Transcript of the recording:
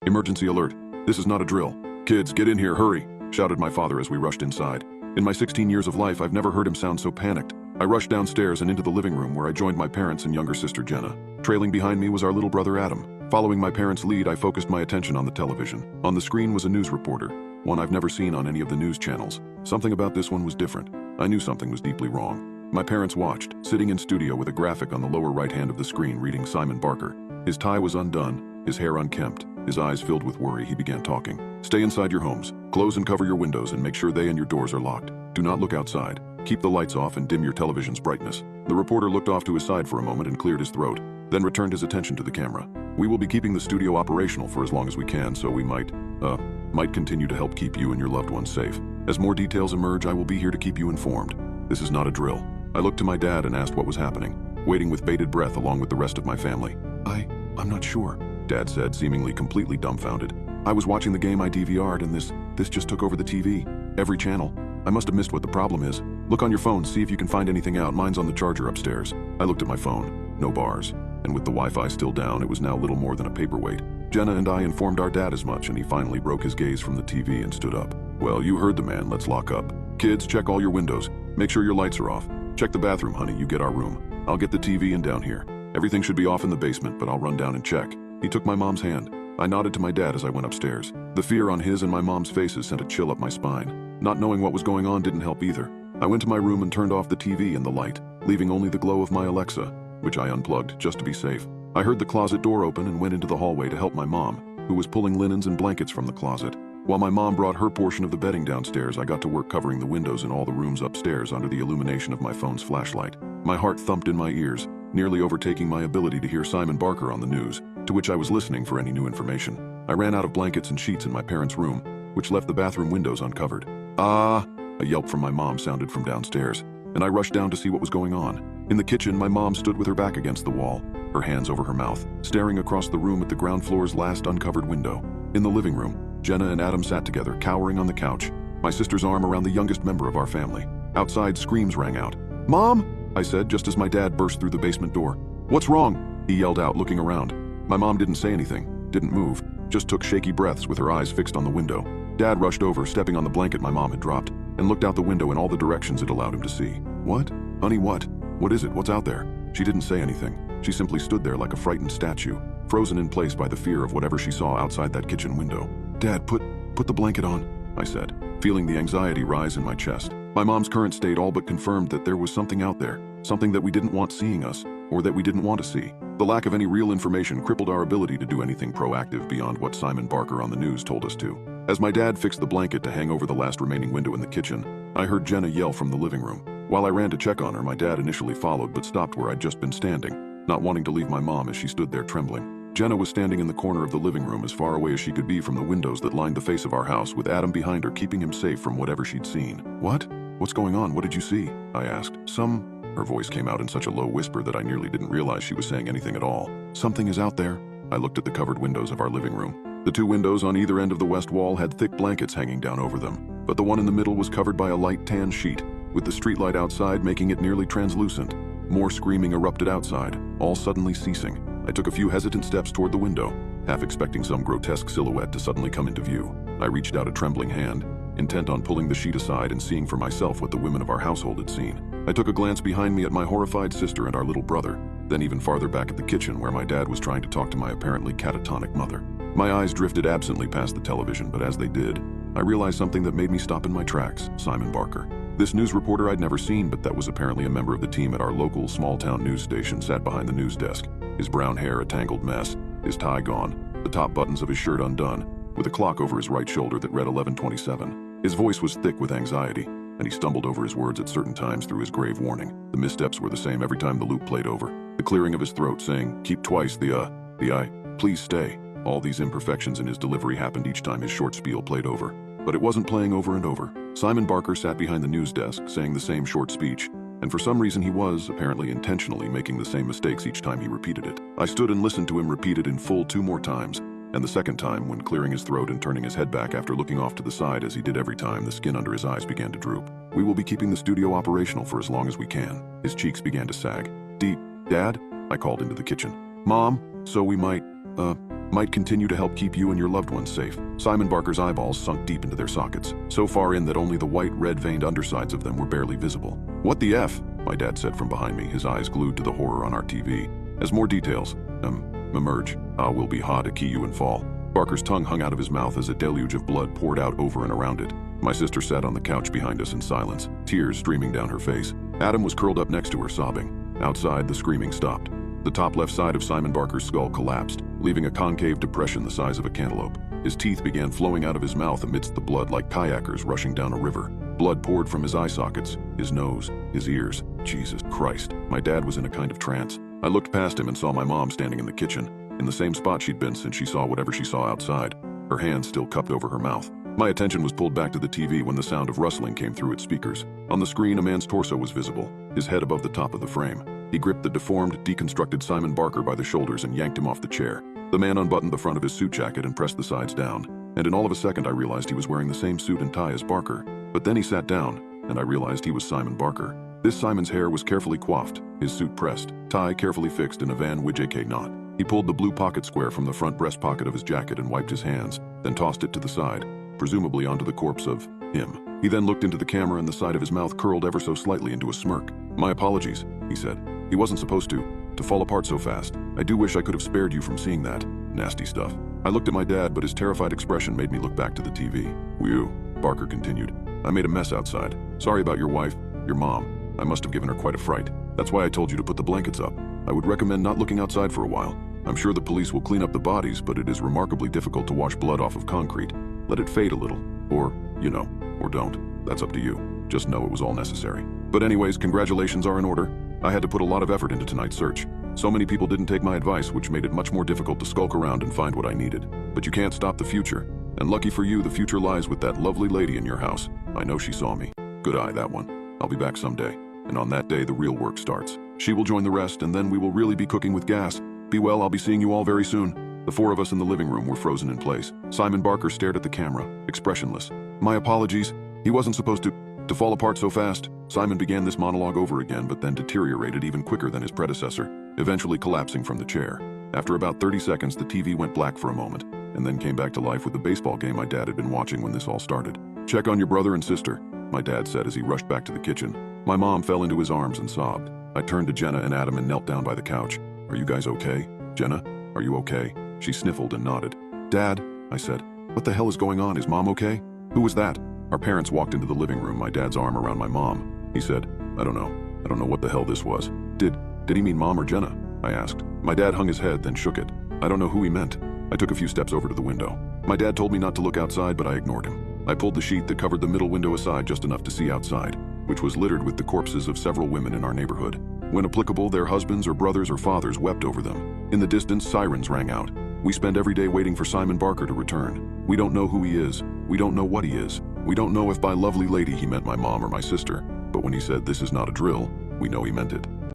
"Emergency alert. This is not a drill. Kids, get in here, hurry," shouted my father as we rushed inside. In my 16 years of life, I've never heard him sound so panicked. I rushed downstairs and into the living room where I joined my parents and younger sister Jenna. Trailing behind me was our little brother Adam. Following my parents' lead, I focused my attention on the television. On the screen was a news reporter, one I've never seen on any of the news channels. Something about this one was different. I knew something was deeply wrong. My parents watched, sitting in studio with a graphic on the lower right hand of the screen reading Simon Barker. His tie was undone, his hair unkempt. His eyes filled with worry, he began talking. "Stay inside your homes. Close and cover your windows and make sure they and your doors are locked. Do not look outside. Keep the lights off and dim your television's brightness." The reporter looked off to his side for a moment and cleared his throat, then returned his attention to the camera. "We will be keeping the studio operational for as long as we can, so we might continue to help keep you and your loved ones safe. As more details emerge, I will be here to keep you informed. This is not a drill." I looked to my dad and asked what was happening, waiting with bated breath along with the rest of my family. I'm not sure," Dad said, seemingly completely dumbfounded. "I was watching the game I DVR'd and this just took over the TV. Every channel. I must have missed what the problem is. Look on your phone, see if you can find anything out. Mine's on the charger upstairs." I looked at my phone. No bars. And with the Wi-Fi still down, it was now little more than a paperweight. Jenna and I informed our dad as much, and he finally broke his gaze from the TV and stood up. "Well, you heard the man. Let's lock up. Kids, check all your windows. Make sure your lights are off. Check the bathroom, honey. You get our room. I'll get the TV and down here. Everything should be off in the basement, but I'll run down and check." He took my mom's hand. I nodded to my dad as I went upstairs. The fear on his and my mom's faces sent a chill up my spine. Not knowing what was going on didn't help either. I went to my room and turned off the TV and the light, leaving only the glow of my Alexa, which I unplugged just to be safe. I heard the closet door open and went into the hallway to help my mom, who was pulling linens and blankets from the closet. While my mom brought her portion of the bedding downstairs, I got to work covering the windows in all the rooms upstairs under the illumination of my phone's flashlight. My heart thumped in my ears, nearly overtaking my ability to hear Simon Barker on the news, to which I was listening for any new information. I ran out of blankets and sheets in my parents' room, which left the bathroom windows uncovered. "Ah!" A yelp from my mom sounded from downstairs, and I rushed down to see what was going on. In the kitchen, my mom stood with her back against the wall, her hands over her mouth, staring across the room at the ground floor's last uncovered window. In the living room, Jenna and Adam sat together, cowering on the couch, my sister's arm around the youngest member of our family. Outside, screams rang out. "Mom!" I said, just as my dad burst through the basement door. "What's wrong?" he yelled out, looking around. My mom didn't say anything, didn't move, just took shaky breaths with her eyes fixed on the window. Dad rushed over, stepping on the blanket my mom had dropped, and looked out the window in all the directions it allowed him to see. "What? Honey, what? What is it? What's out there?" She didn't say anything. She simply stood there like a frightened statue, frozen in place by the fear of whatever she saw outside that kitchen window. "Dad, put the blanket on," I said, feeling the anxiety rise in my chest. My mom's current state all but confirmed that there was something out there, something that we didn't want seeing us, or that we didn't want to see. The lack of any real information crippled our ability to do anything proactive beyond what Simon Barker on the news told us to. As my dad fixed the blanket to hang over the last remaining window in the kitchen, I heard Jenna yell from the living room. While I ran to check on her, my dad initially followed but stopped where I'd just been standing, not wanting to leave my mom as she stood there trembling. Jenna was standing in the corner of the living room as far away as she could be from the windows that lined the face of our house, with Adam behind her keeping him safe from whatever she'd seen. "What? What's going on? What did you see?" I asked. Her voice came out in such a low whisper that I nearly didn't realize she was saying anything at all. "Something is out there." I looked at the covered windows of our living room. The two windows on either end of the west wall had thick blankets hanging down over them, but the one in the middle was covered by a light tan sheet, with the streetlight outside making it nearly translucent. More screaming erupted outside, all suddenly ceasing. I took a few hesitant steps toward the window, half expecting some grotesque silhouette to suddenly come into view. I reached out a trembling hand, intent on pulling the sheet aside and seeing for myself what the women of our household had seen. I took a glance behind me at my horrified sister and our little brother, then even farther back at the kitchen where my dad was trying to talk to my apparently catatonic mother. My eyes drifted absently past the television, but as they did, I realized something that made me stop in my tracks: Simon Barker. This news reporter I'd never seen, but that was apparently a member of the team at our local small-town news station, sat behind the news desk, his brown hair a tangled mess, his tie gone, the top buttons of his shirt undone, with a clock over his right shoulder that read 11:27. His voice was thick with anxiety, and he stumbled over his words at certain times through his grave warning. The missteps were the same every time the loop played over. The clearing of his throat saying, "Keep twice the I, please stay." All these imperfections in his delivery happened each time his short spiel played over. But it wasn't playing over and over. Simon Barker sat behind the news desk, saying the same short speech, and for some reason he was, apparently intentionally, making the same mistakes each time he repeated it. I stood and listened to him repeat it in full 2 more times, and the second time, when clearing his throat and turning his head back after looking off to the side as he did every time, the skin under his eyes began to droop. "We will be keeping the studio operational for as long as we can." His cheeks began to sag. "Dad?" I called into the kitchen. "Mom, so we might, might continue to help keep you and your loved ones safe. Simon Barker's eyeballs sunk deep into their sockets, so far in that only the white, red-veined undersides of them were barely visible. "What the F?" my dad said from behind me, his eyes glued to the horror on our TV. As more details, emerge, will be hard to key you and fall. Barker's tongue hung out of his mouth as a deluge of blood poured out over and around it. My sister sat on the couch behind us in silence, tears streaming down her face. Adam was curled up next to her, sobbing. Outside, the screaming stopped. The top left side of Simon Barker's skull collapsed, leaving a concave depression the size of a cantaloupe. His teeth began flowing out of his mouth amidst the blood like kayakers rushing down a river. Blood poured from his eye sockets, his nose, his ears. Jesus Christ. My dad was in a kind of trance. I looked past him and saw my mom standing in the kitchen, in the same spot she'd been since she saw whatever she saw outside, her hands still cupped over her mouth. My attention was pulled back to the TV when the sound of rustling came through its speakers. On the screen, a man's torso was visible, his head above the top of the frame. He gripped the deformed, deconstructed Simon Barker by the shoulders and yanked him off the chair. The man unbuttoned the front of his suit jacket and pressed the sides down, and in all of a second I realized he was wearing the same suit and tie as Barker. But then he sat down, and I realized he was Simon Barker. This Simon's hair was carefully coiffed, his suit pressed, tie carefully fixed in a Van Wijk knot. He pulled the blue pocket square from the front breast pocket of his jacket and wiped his hands, then tossed it to the side, presumably onto the corpse of him. He then looked into the camera and the side of his mouth curled ever so slightly into a smirk. "My apologies," he said. "He wasn't supposed to fall apart so fast. I do wish I could have spared you from seeing that. Nasty stuff." I looked at my dad, but his terrified expression made me look back to the TV. "Whew," Barker continued. "I made a mess outside. Sorry about your wife, your mom. I must have given her quite a fright. That's why I told you to put the blankets up. I would recommend not looking outside for a while. I'm sure the police will clean up the bodies, but it is remarkably difficult to wash blood off of concrete. Let it fade a little. Or don't. That's up to you. Just know it was all necessary. But anyways, congratulations are in order. I had to put a lot of effort into tonight's search. So many people didn't take my advice, which made it much more difficult to skulk around and find what I needed. But you can't stop the future. And lucky for you, the future lies with that lovely lady in your house. I know she saw me. Good eye, that one. I'll be back someday. And on that day, the real work starts. She will join the rest, and then we will really be cooking with gas. Be well, I'll be seeing you all very soon." The four of us in the living room were frozen in place. Simon Barker stared at the camera, expressionless. "My apologies. He wasn't supposed to fall apart so fast." Simon began this monologue over again, but then deteriorated even quicker than his predecessor, eventually collapsing from the chair. After about 30 seconds, the TV went black for a moment, and then came back to life with the baseball game my dad had been watching when this all started. "Check on your brother and sister," my dad said as he rushed back to the kitchen. My mom fell into his arms and sobbed. I turned to Jenna and Adam and knelt down by the couch. "Are you guys okay? Jenna, are you okay?" She sniffled and nodded. "Dad," I said, "what the hell is going on? Is Mom okay?" "Who was that?" Our parents walked into the living room, my dad's arm around my mom. He said, I don't know what the hell this was." Did he mean Mom or Jenna?" I asked. My dad hung his head, then shook it. "I don't know who he meant." I took a few steps over to the window. My dad told me not to look outside, but I ignored him. I pulled the sheet that covered the middle window aside just enough to see outside, which was littered with the corpses of several women in our neighborhood. When applicable, their husbands or brothers or fathers wept over them. In the distance, sirens rang out. We spend every day waiting for Simon Barker to return. We don't know who he is. We don't know what he is. We don't know if by lovely lady he meant my mom or my sister. But when he said this is not a drill, we know he meant it.